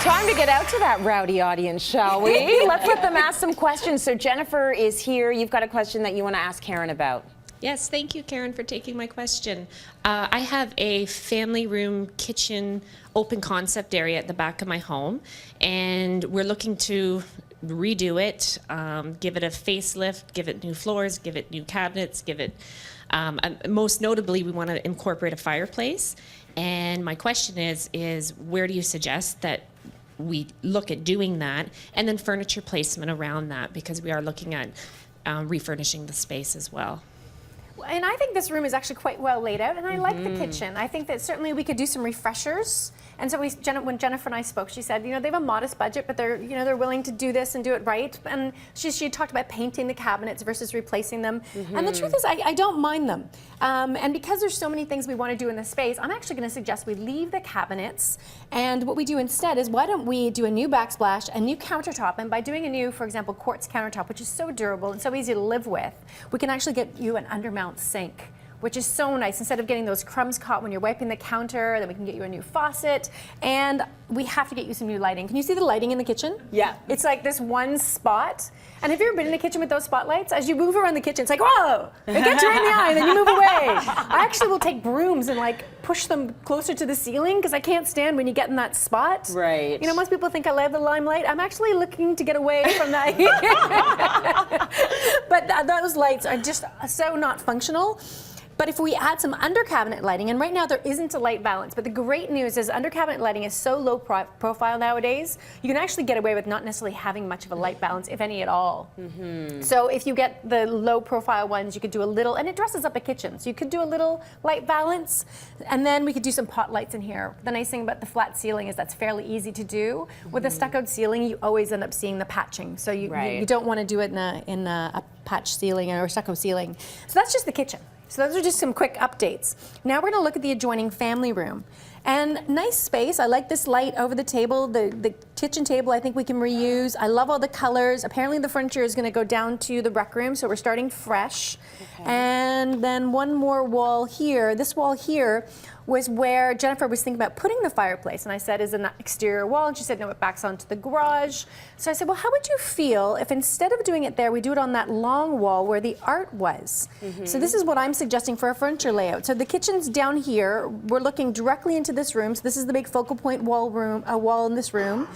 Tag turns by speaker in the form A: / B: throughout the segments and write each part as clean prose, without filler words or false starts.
A: Time to get out to that rowdy audience, shall we? Let's let them ask some questions. So Jennifer is here. You've got a question that you want to ask Karen about.
B: Yes, thank you, Karen, for taking my question. I have a family room kitchen open concept area at the back of my home, and we're looking to redo it, give it a facelift, give it new floors, give it new cabinets, give it, most notably, we want to incorporate a fireplace. And my question is where do you suggest that we look at doing that, and then furniture placement around that, because we are looking at refurnishing the space as well.
C: And I think this room is actually quite well laid out, and I like the kitchen. I think that certainly we could do some refreshers. And so when Jennifer and I spoke, she said, you know, they have a modest budget, but they're willing to do this and do it right. And she talked about painting the cabinets versus replacing them. And the truth is, I don't mind them. And because there's so many things we want to do in the space, I'm actually going to suggest we leave the cabinets. And what we do instead is, why don't we do a new backsplash, a new countertop, and by doing a new, for example, quartz countertop, which is so durable and so easy to live with, we can actually get you an undermount sink, which is so nice. Instead of getting those crumbs caught when you're wiping the counter, then we can get you a new faucet. And we have to get you some new lighting. Can you see the lighting in the kitchen?
A: Yeah.
C: It's like this one spot. And have you ever been in a kitchen with those spotlights? As you move around the kitchen, it's like, whoa! It gets you right in the eye, and then you move away. I actually will take brooms and like push them closer to the ceiling, because I can't stand when you get in that spot.
A: Right.
C: You know, most people think I love the limelight. I'm actually looking to get away from that. But those lights are just so not functional. But if we add some under cabinet lighting, and right now there isn't a light balance, but the great news is under cabinet lighting is so low profile nowadays, you can actually get away with not necessarily having much of a light balance, if any at all. So if you get the low profile ones, you could do a little, and it dresses up a kitchen, so you could do a little light balance, and then we could do some pot lights in here. The nice thing about the flat ceiling is that's fairly easy to do. With a stuccoed ceiling, you always end up seeing the patching, so you don't want to do it in a patch ceiling or a stucco ceiling. So that's just the kitchen. So those are just some quick updates. Now we're going to look at the adjoining family room. And nice space. I like this light over the table. The kitchen table I think we can reuse. I love all the colors. Apparently the furniture is going to go down to the rec room, so we're starting fresh. And then one more wall here. This wall here was where Jennifer was thinking about putting the fireplace. And I said, is an exterior wall? And she said, no, it backs onto the garage. So I said, well, how would you feel if instead of doing it there, we do it on that long wall where the art was? So this is what I'm suggesting for a furniture layout. So the kitchen's down here. We're looking directly into this room. So this is the big focal point wall in this room.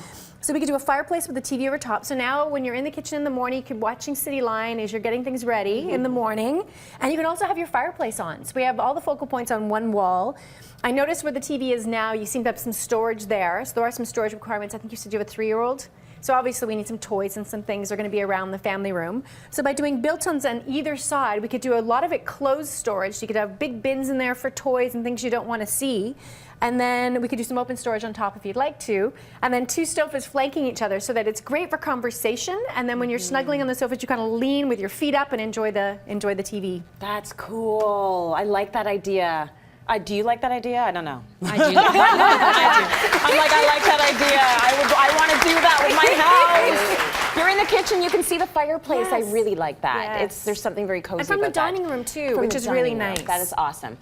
C: So we could do a fireplace with a TV over top. So now when you're in the kitchen in the morning, you could be watching City Line as you're getting things ready in the morning. And you can also have your fireplace on. So we have all the focal points on one wall. I noticed where the TV is now, you seem to have some storage there. So there are some storage requirements. I think you said you have a 3-year-old. So obviously we need some toys and some things that are going to be around the family room. So by doing built-ins on either side, we could do a lot of it closed storage. So you could have big bins in there for toys and things you don't want to see. And then we could do some open storage on top if you'd like to. And then 2 sofas flanking each other so that it's great for conversation. And then when you're snuggling on the sofas, you kind of lean with your feet up and enjoy the TV.
A: That's cool. I like that idea. Do you like that idea? I don't know.
B: I do. I do.
A: I'm like, I like that idea. I want to do that with my house. You're in the kitchen, you can see the fireplace.
C: Yes.
A: I really like that.
C: Yes.
A: There's something very cozy
C: and from
A: about
C: the dining room too,
A: From
C: which
A: the
C: is really
A: dining room.
C: nice.
A: That is awesome.